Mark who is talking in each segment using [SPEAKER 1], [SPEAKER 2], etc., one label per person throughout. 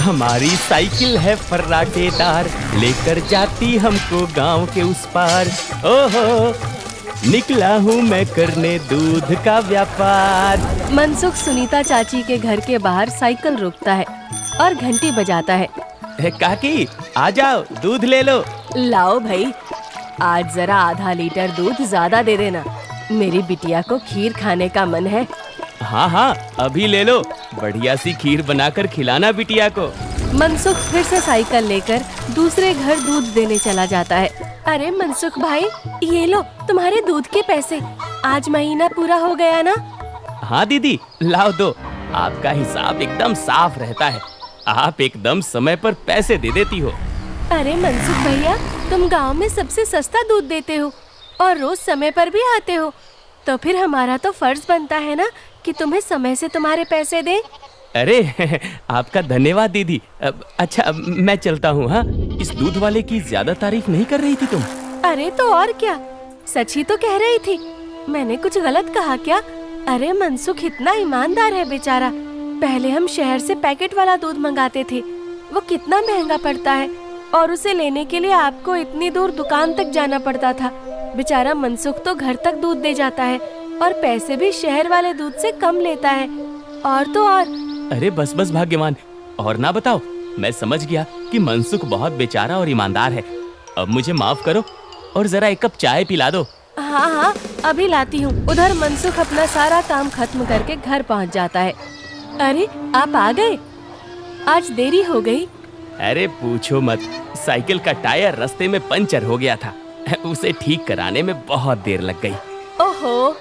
[SPEAKER 1] हमारी साइकिल है फर्राटेदार, लेकर जाती हमको गांव के उस पार। ओहो, निकला हूँ मैं करने दूध का व्यापार।
[SPEAKER 2] मनसुख सुनीता चाची के घर के बाहर साइकिल रोकता है और घंटी बजाता है।
[SPEAKER 1] काकी, आ जाओ, दूध ले लो।
[SPEAKER 2] लाओ भाई, आज जरा आधा लीटर दूध ज्यादा दे देना, मेरी बिटिया को खीर खाने का मन है।
[SPEAKER 1] हाँ हाँ, अभी ले लो, बढ़िया सी खीर बनाकर खिलाना बिटिया को।
[SPEAKER 2] मनसुख फिर से साइकिल लेकर दूसरे घर दूध देने चला जाता है। अरे मनसुख भाई, ये लो तुम्हारे दूध के पैसे, आज महीना पूरा हो गया ना?
[SPEAKER 1] हाँ दीदी, लाओ दो, आपका हिसाब एकदम साफ रहता है, आप एकदम समय पर पैसे दे देती हो।
[SPEAKER 2] अरे मनसुख भैया, तुम गांव में सबसे सस्ता दूध देते हो और रोज समय पर भी आते हो, तो फिर हमारा तो फर्ज बनता है ना कि तुम्हें समय से तुम्हारे पैसे दें।
[SPEAKER 1] अरे आपका धन्यवाद दीदी। अच्छा, मैं चलता हूँ। हाँ, इस दूध वाले की ज्यादा तारीफ नहीं कर रही थी तुम?
[SPEAKER 2] अरे तो और क्या, सच ही तो कह रही थी, मैंने कुछ गलत कहा क्या? अरे मनसुख इतना ईमानदार है बेचारा। पहले हम शहर से पैकेट वाला दूध मंगाते थे, वो कितना महंगा पड़ता है, और उसे लेने के लिए आपको इतनी दूर दुकान तक जाना पड़ता था। बेचारा मनसुख तो घर तक दूध दे जाता है और पैसे भी शहर वाले दूध से कम लेता है। और तो और।
[SPEAKER 1] अरे बस बस भाग्यवान, और ना बताओ, मैं समझ गया कि मनसुख बहुत बेचारा और ईमानदार है। अब मुझे माफ करो और जरा एक कप चाय पिला दो।
[SPEAKER 2] हाँ हाँ, अभी लाती हूँ। उधर मनसुख अपना सारा काम खत्म करके घर पहुँच जाता है। अरे आप आ गए, आज देरी हो गई।
[SPEAKER 1] अरे पूछो मत, साइकिल का टायर रास्ते में पंचर हो गया था, उसे ठीक कराने में बहुत देर लग गई।
[SPEAKER 2] ओहो,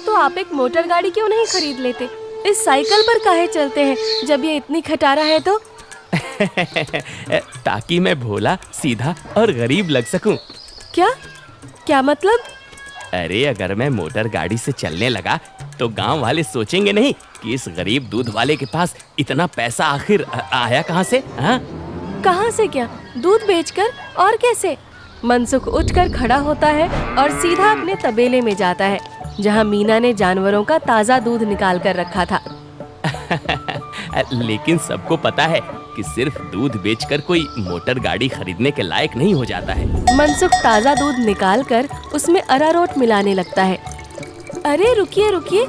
[SPEAKER 2] तो आप एक मोटर गाड़ी क्यों नहीं खरीद लेते? इस साइकिल पर काहे चलते हैं जब ये इतनी खटारा है तो?
[SPEAKER 1] ताकि मैं भोला, सीधा और गरीब लग सकूं।
[SPEAKER 2] क्या क्या मतलब?
[SPEAKER 1] अरे अगर मैं मोटर गाड़ी से चलने लगा तो गांव वाले सोचेंगे नहीं कि इस गरीब दूध वाले के पास इतना पैसा आखिर आया कहां से? हाँ,
[SPEAKER 2] कहां से क्या? दूध बेचकर? और कैसे? मनसुख उठकर खड़ा होता है और सीधा अपने तबेले में जाता है, जहां मीना ने जानवरों का ताजा दूध निकाल कर रखा था।
[SPEAKER 1] लेकिन सबको पता है कि सिर्फ दूध बेचकर कोई मोटर गाड़ी खरीदने के लायक नहीं हो जाता है।
[SPEAKER 2] मनसुख ताजा दूध निकालकर उसमें अरारोट मिलाने लगता है। अरे रुकिए रुकिए,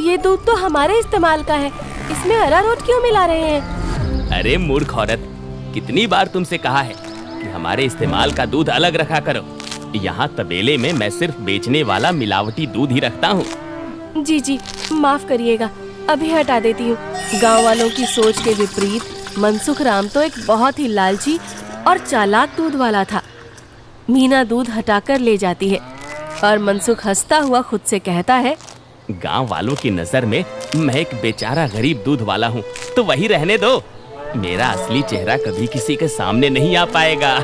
[SPEAKER 2] ये दूध तो हमारे इस्तेमाल का है, इसमें अरारोट क्यों मिला रहे हैं?
[SPEAKER 1] अरे मूर्ख औरत, कितनी बार तुमसे कहा है कि हमारे इस्तेमाल का दूध अलग रखा करो। यहाँ तबेले में मैं सिर्फ बेचने वाला मिलावटी दूध ही रखता हूँ।
[SPEAKER 2] जी जी, माफ करिएगा, अभी हटा देती हूँ। गांव वालों की सोच के विपरीत मनसुख राम तो एक बहुत ही लालची और चालाक दूध वाला था। मीना दूध हटाकर ले जाती है और मनसुख हंसता हुआ खुद से कहता है,
[SPEAKER 1] गांव वालों की नजर में मैं एक बेचारा गरीब दूध वाला हूँ, तो वही रहने दो। मेरा असली चेहरा कभी किसी के सामने नहीं आ पाएगा।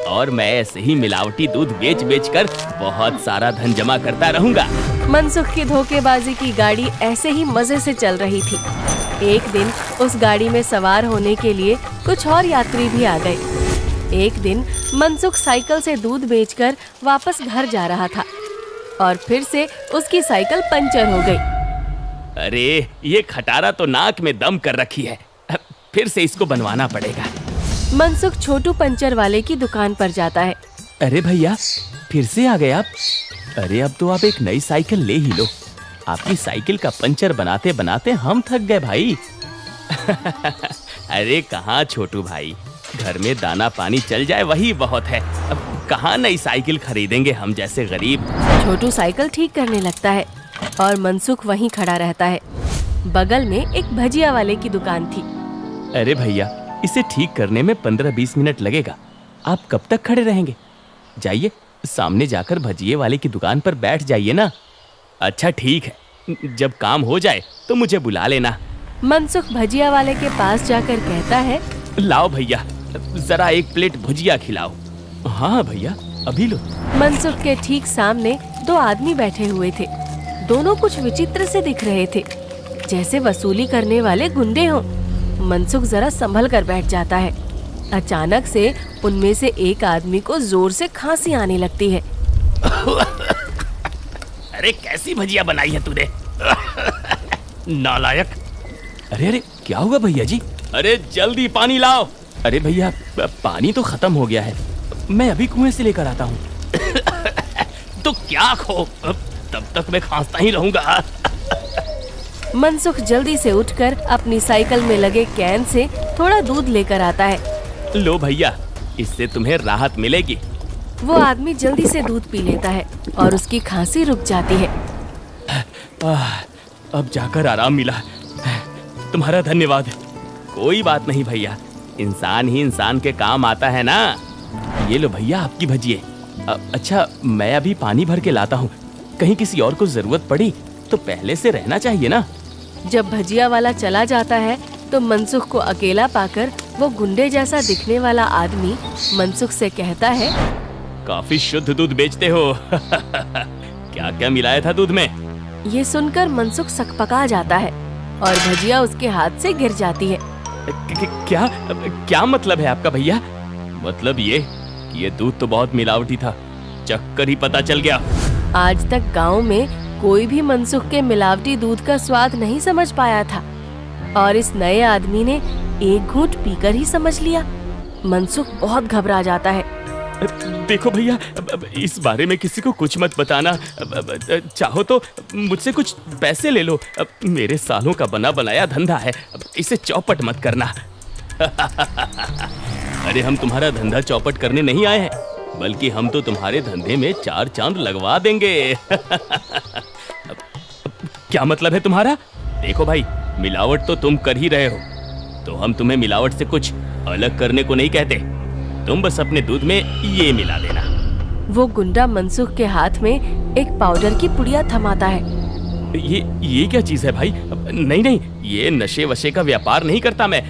[SPEAKER 1] और मैं ऐसे ही मिलावटी दूध बेच बेच कर बहुत सारा धन जमा करता रहूंगा।
[SPEAKER 2] मनसुख की धोखेबाजी की गाड़ी ऐसे ही मजे से चल रही थी। एक दिन उस गाड़ी में सवार होने के लिए कुछ और यात्री भी आ गए। एक दिन मनसुख साइकिल से दूध बेचकर वापस घर जा रहा था और फिर से उसकी साइकिल पंचर हो गई।
[SPEAKER 1] अरे ये खटारा तो नाक में दम कर रखी है, फिर से इसको बनवाना पड़ेगा।
[SPEAKER 2] मनसुख छोटू पंचर वाले की दुकान पर जाता है।
[SPEAKER 1] अरे भैया, फिर से आ गए आप? अरे अब तो आप एक नई साइकिल ले ही लो, आपकी साइकिल का पंचर बनाते बनाते हम थक गए भाई। अरे कहाँ छोटू भाई, घर में दाना पानी चल जाए वही बहुत है, अब कहाँ नई साइकिल खरीदेंगे हम जैसे गरीब।
[SPEAKER 2] छोटू साइकिल ठीक करने लगता है और मनसुख वहीं खड़ा रहता है। बगल में एक भजिया वाले की दुकान थी।
[SPEAKER 1] अरे भैया, इसे ठीक करने में 15-20 मिनट लगेगा, आप कब तक खड़े रहेंगे? जाइए, सामने जाकर भजिए वाले की दुकान पर बैठ जाइए ना। अच्छा ठीक है, जब काम हो जाए तो मुझे बुला लेना।
[SPEAKER 2] मनसुख भजिया वाले के पास जाकर कहता है,
[SPEAKER 1] लाओ भैया, जरा एक प्लेट भुजिया खिलाओ। हाँ भैया, अभी लो।
[SPEAKER 2] मनसुख के ठीक सामने दो आदमी बैठे हुए थे। दोनों कुछ विचित्र से दिख रहे थे, जैसे वसूली करने वाले गुंडे हों। मनसुख जरा संभल कर बैठ जाता है। अचानक से उनमें से एक आदमी को जोर से खांसी आने लगती है।
[SPEAKER 1] अरे कैसी भजिया बनाई है तूने? नालायक, अरे अरे क्या हुआ भैया जी? अरे जल्दी पानी लाओ। अरे भैया पानी तो खत्म हो गया है, मैं अभी कुएं से लेकर आता हूँ। तो क्या खो, तब तक मैं खांसता ही रहूंगा।
[SPEAKER 2] मनसुख जल्दी से उठकर अपनी साइकिल में लगे कैन से थोड़ा दूध लेकर आता है।
[SPEAKER 1] लो भैया, इससे तुम्हें राहत मिलेगी।
[SPEAKER 2] वो आदमी जल्दी से दूध पी लेता है और उसकी खांसी रुक जाती है।
[SPEAKER 1] अब जाकर आराम मिला, तुम्हारा धन्यवाद। कोई बात नहीं भैया, इंसान ही इंसान के काम आता है ना। ये लो भैया आपकी भजिए। अच्छा मैं अभी पानी भर के लाता हूँ, कहीं किसी और को जरूरत पड़ी तो पहले से रहना चाहिए ना।
[SPEAKER 2] जब भजिया वाला चला जाता है तो मनसुख को अकेला पाकर वो गुंडे जैसा दिखने वाला आदमी मनसुख से कहता है,
[SPEAKER 1] काफी शुद्ध दूध बेचते हो। क्या क्या मिलाया था दूध में?
[SPEAKER 2] ये सुनकर मनसुख सकपका जाता है और भजिया उसके हाथ से गिर जाती है।
[SPEAKER 1] क्या क्या मतलब है आपका भैया? मतलब ये कि ये दूध तो बहुत मिलावटी था, चक्कर ही पता चल गया।
[SPEAKER 2] आज तक गांव में कोई भी मनसुख के मिलावटी दूध का स्वाद नहीं समझ पाया था और इस नए आदमी ने एक घूंट पीकर ही समझ लिया। मनसुख बहुत घबरा जाता है।
[SPEAKER 1] देखो भैया, इस बारे में किसी को कुछ मत बताना। चाहो तो मुझसे कुछ पैसे ले लो, मेरे सालों का बना बनाया धंधा है, इसे चौपट मत करना। अरे हम तुम्हारा धंधा चौपट करने नहीं आए हैं, बल्कि हम तो तुम्हारे धंधे में 4 चांद लगवा देंगे। क्या मतलब है तुम्हारा? देखो भाई, मिलावट तो तुम कर ही रहे हो, तो हम तुम्हें मिलावट से कुछ अलग करने को नहीं कहते। तुम बस अपने दूध में ये मिला देना।
[SPEAKER 2] वो गुंडा मनसुख के हाथ में एक पाउडर की पुड़िया थमाता है।
[SPEAKER 1] ये क्या चीज है भाई? नहीं नहीं, ये नशे वशे का व्यापार नहीं करता मैं।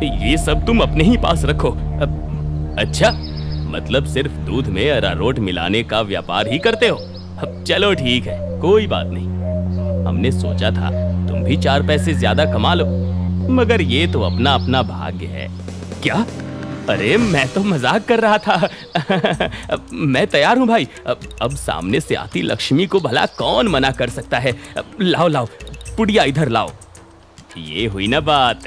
[SPEAKER 1] ये सब तुम अपने ही पास रखो। अच्छा, मतलब सिर्फ दूध में अरारोट मिलाने का व्यापार ही करते हो? चलो ठीक है, कोई बात नहीं। हमने सोचा था तुम भी 4 पैसे ज्यादा कमा लो, मगर ये तो अपना अपना भाग्य है। क्या? अरे मैं तो मजाक कर रहा था। मैं तैयार हूँ भाई। अब सामने से आती लक्ष्मी को भला कौन मना कर सकता है। लाओ लाओ, पुड़िया इधर लाओ। ये हुई ना बात।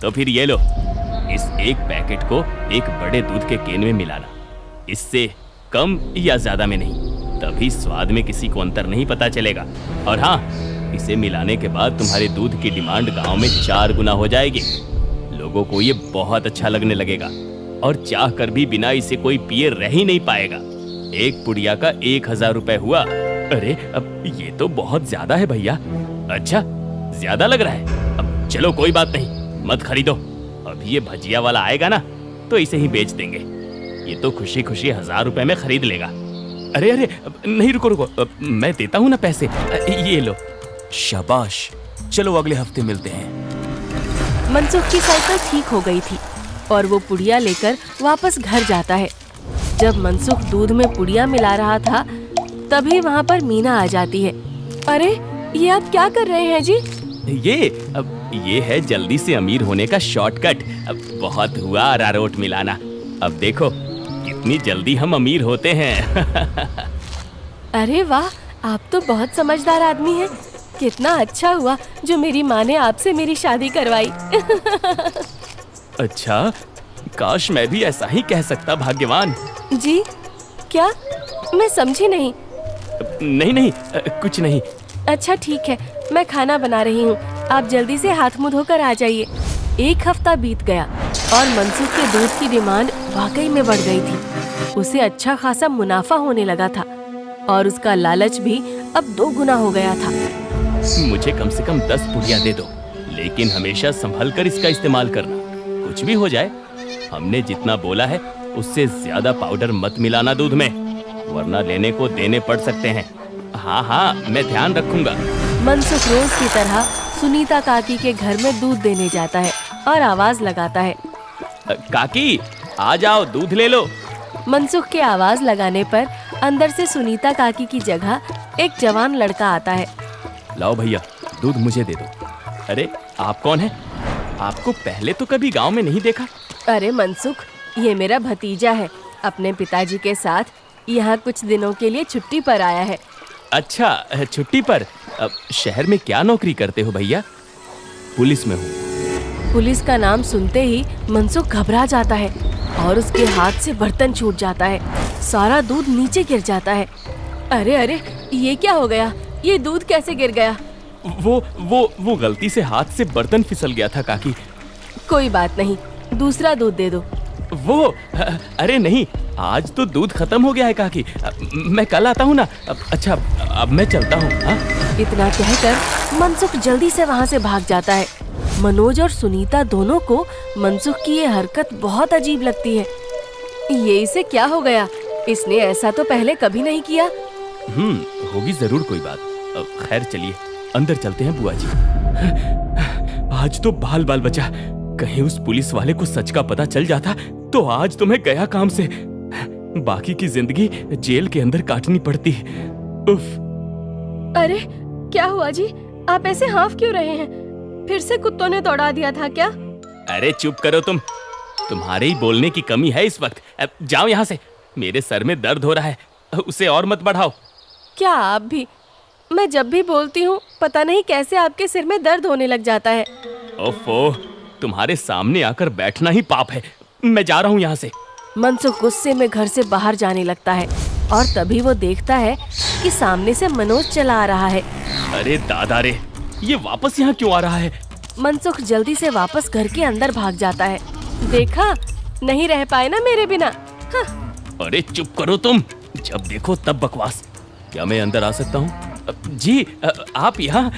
[SPEAKER 1] तो फिर ये लो, इस एक पैकेट को एक बड़े दूध के केन में मिलाना। इससे कम या ज्यादा में नहीं, तभी स्वाद में किसी को अंतर नहीं पता चलेगा। और हाँ, इसे मिलाने के बाद तुम्हारे दूध की डिमांड गांव में 4 गुना हो जाएगी। लोगों को ये बहुत अच्छा लगने लगेगा और चाह कर भी बिना इसे कोई पिए रह ही नहीं पाएगा। एक पुड़िया का 1000 रुपए हुआ। अरे अब ये तो बहुत ज्यादा है भैया। अच्छा, ज्यादा लग रहा है? अब चलो कोई बात नहीं, मत खरीदो। अभी ये भजिया वाला आएगा ना, तो इसे ही बेच देंगे। ये तो खुशी खुशी 1000 रुपए में खरीद लेगा। अरे अरे नहीं, रुको रुको, मैं देता हूँ ना पैसे। ये लो। शाबाश, चलो अगले हफ्ते मिलते हैं।
[SPEAKER 2] मनसुख की साइकिल ठीक हो गई थी और वो पुड़िया लेकर वापस घर जाता है। जब मनसुख दूध में पुड़िया मिला रहा था, तभी वहाँ पर मीना आ जाती है। अरे ये आप क्या कर रहे हैं जी?
[SPEAKER 1] ये है जल्दी से अमीर होने का शॉर्टकट। बहुत हुआ अरारोट मिलाना, अब देखो कितनी जल्दी हम अमीर होते हैं।
[SPEAKER 2] अरे वाह, आप तो बहुत समझदार आदमी हैं। कितना अच्छा हुआ जो मेरी माँ ने आपसे मेरी शादी करवाई।
[SPEAKER 1] अच्छा, काश मैं भी ऐसा ही कह सकता, भाग्यवान।
[SPEAKER 2] जी क्या? मैं समझी नहीं।
[SPEAKER 1] नहीं नहीं, कुछ नहीं।
[SPEAKER 2] अच्छा ठीक है, मैं खाना बना रही हूँ, आप जल्दी से हाथ मुंह धोकर आ जाइए। 1 हफ्ता बीत गया और मनसुख के दूध की डिमांड वाकई में बढ़ गई थी। उसे अच्छा खासा मुनाफा होने लगा था और उसका लालच भी अब 2 गुना हो गया था।
[SPEAKER 1] मुझे कम से कम 10 पुड़िया दे दो, लेकिन हमेशा संभल कर इसका इस्तेमाल करना। कुछ भी हो जाए, हमने जितना बोला है उससे ज्यादा पाउडर मत मिलाना दूध में, वरना लेने को देने पड़ सकते हैं। हाँ हाँ, मैं ध्यान रखूंगा।
[SPEAKER 2] मनसुख रोज की तरह सुनीता काकी के घर में दूध देने जाता है और आवाज लगाता है,
[SPEAKER 1] काकी आ जाओ, दूध ले लो।
[SPEAKER 2] मनसुख के आवाज लगाने पर अंदर से सुनीता काकी की जगह एक जवान लड़का आता है।
[SPEAKER 1] लाओ भैया, दूध मुझे दे दो। अरे आप कौन है? आपको पहले तो कभी गांव में नहीं देखा।
[SPEAKER 2] अरे मनसुख, ये मेरा भतीजा है, अपने पिताजी के साथ यहाँ कुछ दिनों के लिए छुट्टी पर आया है।
[SPEAKER 1] अच्छा, छुट्टी पर? अब शहर में क्या नौकरी करते हो भैया? पुलिस में हूँ।
[SPEAKER 2] पुलिस का नाम सुनते ही मनसुख घबरा जाता है और उसके हाथ से बर्तन छूट जाता है। सारा दूध नीचे गिर जाता है। अरे अरे, ये क्या हो गया? ये दूध कैसे गिर गया?
[SPEAKER 1] वो गलती से हाथ से बर्तन फिसल गया था काकी।
[SPEAKER 2] कोई बात नहीं, दूसरा दूध दे दो।
[SPEAKER 1] अरे नहीं, आज तो दूध खत्म हो गया है काकी। मैं कल आता हूँ ना। अच्छा, अब मैं चलता हूँ।
[SPEAKER 2] इतना कहकर मनसुख जल्दी से वहाँ से भाग जाता है। मनोज और सुनीता दोनों को मनसुख की ये हरकत बहुत अजीब लगती है। ये इसे क्या हो गया? इसने ऐसा तो पहले कभी नहीं किया।
[SPEAKER 1] होगी जरूर कोई बात। खैर चलिए अंदर चलते हैं बुआ जी। आज तो बाल बाल बचा। कहीं उस पुलिस वाले को सच का पता चल जाता तो आज तो मैं गया काम से। बाकी की जिंदगी जेल के अंदर काटनी पड़ती। उफ।
[SPEAKER 2] अरे क्या हुआ जी? आप ऐसे हाफ क्यों रहे हैं? फिर से कुत्तों ने दौड़ा दिया था क्या?
[SPEAKER 1] अरे चुप करो तुम। तुम्हारे ही बोलने की कमी है इस वक्त। जाओ यहाँ से। मेरे सर में दर्द हो रहा है, उसे और मत बढ़ाओ।
[SPEAKER 2] क्या आप भी? मैं जब भी बोलती हूँ पता नहीं कैसे आपके सिर में दर्द होने लग जाता है।
[SPEAKER 1] ओफो, तुम्हारे सामने आकर बैठना ही पाप है। मैं जा रहा हूँ यहाँ से।
[SPEAKER 2] मनसुख गुस्से में घर से बाहर जाने लगता है और तभी वो देखता है कि सामने से मनोज चला आ रहा है।
[SPEAKER 1] अरे दादा रे, ये वापस यहाँ क्यों आ रहा है?
[SPEAKER 2] मनसुख जल्दी से वापस घर के अंदर भाग जाता है। देखा, नहीं रह पाए ना मेरे बिना।
[SPEAKER 1] अरे चुप करो तुम, जब देखो तब बकवास। क्या मैं अंदर आ सकता हूँ? जी आप यहाँ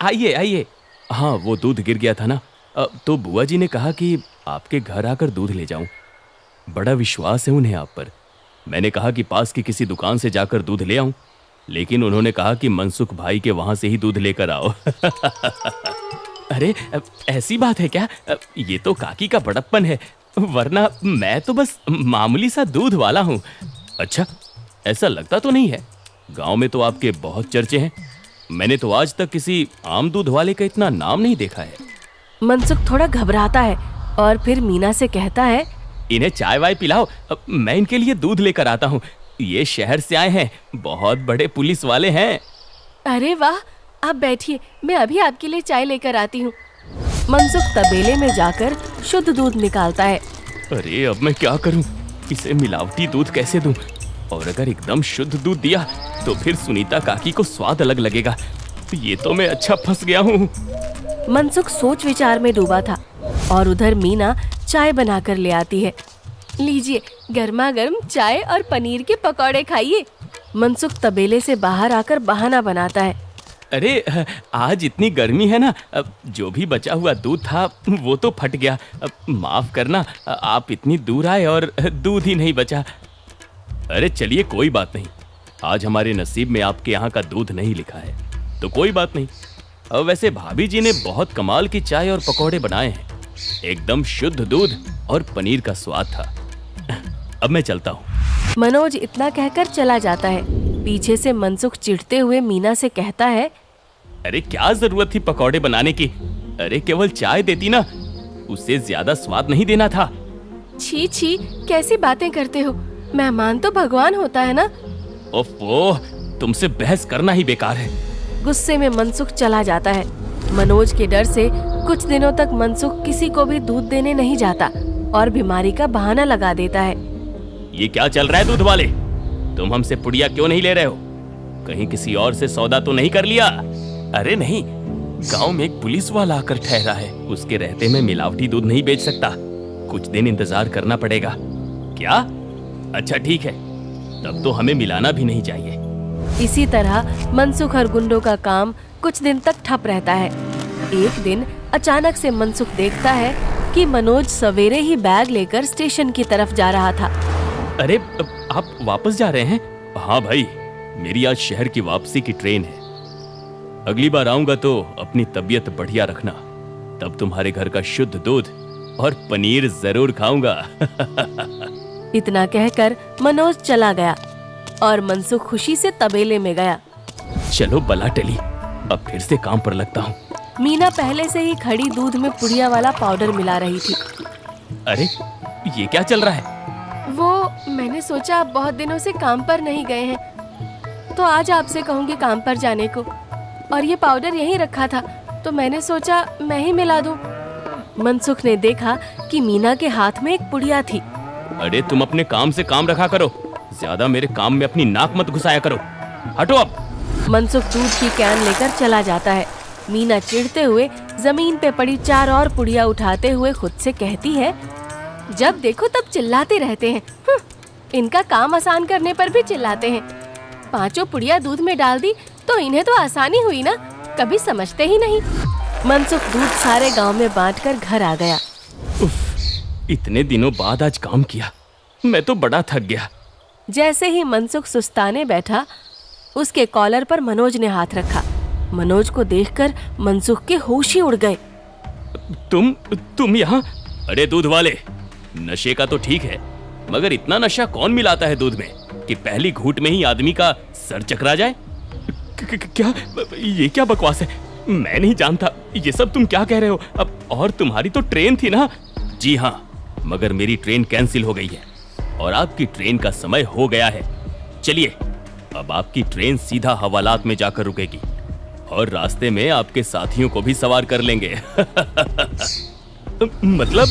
[SPEAKER 1] आइए आइए। हाँ, वो दूध गिर गया था ना, तो बुआ जी ने कहा कि आपके घर आकर दूध ले जाऊं। बड़ा विश्वास है उन्हें आप पर। मैंने कहा कि पास की किसी दुकान से जाकर दूध ले आऊं, लेकिन उन्होंने कहा कि मनसुख भाई के वहां से ही दूध लेकर आओ। अरे ऐसी बात है क्या? ये तो काकी का बड़प्पन है, वरना मैं तो बस मामूली सा दूध वाला हूँ। अच्छा, ऐसा लगता तो नहीं है। गांव में तो आपके बहुत चर्चे हैं। मैंने तो आज तक किसी आम दूध वाले का इतना नाम नहीं देखा है।
[SPEAKER 2] मनसुख थोड़ा घबराता है और फिर मीना से कहता है,
[SPEAKER 1] इन्हें चाय वाय पिलाओ, मैं इनके लिए दूध लेकर आता हूँ। ये शहर से आए हैं, बहुत बड़े पुलिस वाले हैं।
[SPEAKER 2] अरे वाह, आप बैठिए, मैं अभी आपके लिए चाय लेकर आती हूँ। मनसुख तबेले में जाकर शुद्ध दूध निकालता है।
[SPEAKER 1] अरे अब मैं क्या करूँ? इसे मिलावटी दूध कैसे दूँ? और अगर एकदम शुद्ध दूध दिया तो फिर सुनीता काकी को स्वाद अलग लगेगा। ये तो मैं अच्छा फंस गया हूँ।
[SPEAKER 2] मनसुख सोच विचार में डूबा था और उधर मीना चाय बनाकर ले आती है। लीजिए, गर्मा गर्म चाय और पनीर के पकौड़े खाइए। मनसुख तबेले से बाहर आकर बहाना बनाता है।
[SPEAKER 1] अरे आज इतनी गर्मी है ना, जो भी बचा हुआ दूध था वो तो फट गया। माफ करना, आप इतनी दूर आए और दूध ही नहीं बचा। अरे चलिए कोई बात नहीं, आज हमारे नसीब में आपके यहाँ का दूध नहीं लिखा है तो कोई बात नहीं। वैसे भाभी जी ने बहुत कमाल की चाय और पकौड़े बनाए हैं। एकदम शुद्ध दूध और पनीर का स्वाद था। अब मैं चलता हूँ।
[SPEAKER 2] मनोज इतना कहकर चला जाता है। पीछे से मनसुख चिढ़ते हुए मीना से कहता है,
[SPEAKER 1] अरे क्या जरूरत थी पकौड़े बनाने की? अरे केवल चाय देती ना, उससे ज्यादा स्वाद नहीं देना था।
[SPEAKER 2] छी छी, कैसी बातें करते हो? मेहमान तो भगवान होता है ना।
[SPEAKER 1] ओफो, तुमसे बहस करना ही बेकार है।
[SPEAKER 2] गुस्से में मनसुख चला जाता है। मनोज के डर से कुछ दिनों तक मनसुख किसी को भी दूध देने नहीं जाता और बीमारी का बहाना लगा देता है।
[SPEAKER 1] ये क्या चल रहा है दूध वाले? तुम हमसे पुड़िया क्यों नहीं ले रहे हो? कहीं किसी और से सौदा तो नहीं कर लिया? अरे नहीं, गांव में एक पुलिस वाला आकर ठहरा है, उसके रहते मैं मिलावटी दूध नहीं बेच सकता। कुछ दिन इंतजार करना पड़ेगा। क्या? अच्छा ठीक है, तब तो हमें मिलाना भी नहीं चाहिए।
[SPEAKER 2] इसी तरह मनसुख और गुंडों का काम कुछ दिन तक ठप रहता है। एक दिन अचानक से मनसुख देखता है कि मनोज सवेरे ही बैग लेकर स्टेशन की तरफ जा रहा था।
[SPEAKER 1] अरे आप वापस जा रहे हैं? हाँ भाई, मेरी आज शहर की वापसी की ट्रेन है। अगली बार आऊंगा तो अपनी तबीयत बढ़िया रखना, तब तुम्हारे घर का शुद्ध दूध और पनीर जरूर खाऊंगा।
[SPEAKER 2] इतना कहकर मनोज चला गया और मनसुख खुशी से तबेले में गया।
[SPEAKER 1] चलो बला टली, अब फिर से काम पर लगता हूँ।
[SPEAKER 2] मीना पहले से ही खड़ी दूध में पुड़िया वाला पाउडर मिला रही थी।
[SPEAKER 1] अरे ये क्या चल रहा है?
[SPEAKER 2] वो मैंने सोचा आप बहुत दिनों से काम पर नहीं गए हैं तो आज आपसे कहूँगी काम पर जाने को, और ये पाउडर यहीं रखा था, तो मैंने सोचा मैं ही मिला दूं। मनसुख ने देखा कि मीना के हाथ में एक पुड़िया थी।
[SPEAKER 1] अरे तुम अपने काम से काम रखा करो, ज्यादा मेरे काम में अपनी नाक मत घुसाया करो। हटो अब।
[SPEAKER 2] मनसुख दूध की कैन लेकर चला जाता है। मीना चिढ़ते हुए जमीन पे पड़ी 4 और पुड़िया उठाते हुए खुद से कहती है, जब देखो तब चिल्लाते रहते हैं। इनका काम आसान करने पर भी चिल्लाते हैं। 5 पुड़िया दूध में डाल दी तो इन्हें तो आसानी हुई ना, कभी समझते ही नहीं। मनसुख दूध सारे गांव में बांटकर घर आ गया।
[SPEAKER 1] इतने दिनों बाद आज काम किया, मैं तो बड़ा थक गया।
[SPEAKER 2] जैसे ही मनसुख सुस्ताने बैठा, उसके कॉलर पर मनोज ने हाथ रखा। मनोज को देखकर मनसुख के होश ही उड़ गए।
[SPEAKER 1] तुम यहाँ? अरे दूध वाले, नशे का तो ठीक है, मगर इतना नशा कौन मिलाता है दूध में कि पहली घूंट में ही आदमी का सर चकरा जाए? क्या ये क्या बकवास है? मैं नहीं जानता ये सब तुम क्या कह रहे हो। अब और तुम्हारी तो ट्रेन थी ना? जी हाँ, मगर मेरी ट्रेन कैंसिल हो गई है और आपकी ट्रेन का समय हो गया है। चलिए, अब आपकी ट्रेन सीधा हवालात में जाकर रुकेगी और रास्ते में आपके साथियों को भी सवार कर लेंगे। मतलब?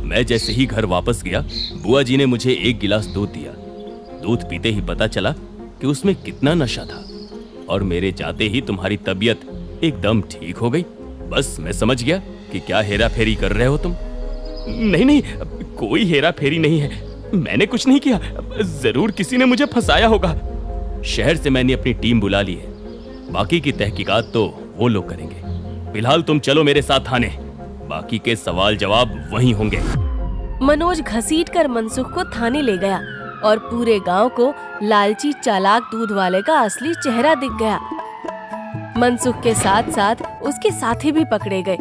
[SPEAKER 1] मैं जैसे ही घर वापस गया, बुआ जी ने मुझे 1 गिलास दूध दिया। दूध पीते ही पता चला कि उसमें कितना नशा था और मेरे जाते ही तुम्हारी तबीयत एकदम ठीक हो गई। बस मैं समझ गया कि क्या हेरा फेरी कर रहे हो तुम। नहीं, कोई हेरा फेरी नहीं है, मैंने कुछ नहीं किया। जरूर किसी ने मुझे फंसाया होगा। शहर से मैंने अपनी टीम बुला ली है, बाकी की तहकीकात तो वो लोग करेंगे। फिलहाल तुम चलो मेरे साथ थाने, बाकी के सवाल जवाब वहीं होंगे।
[SPEAKER 2] मनोज घसीटकर मनसुख को थाने ले गया और पूरे गांव को लालची चालाक दूध वाले का असली चेहरा दिख गया। मनसुख के साथ साथ उसके साथी भी पकड़े गए।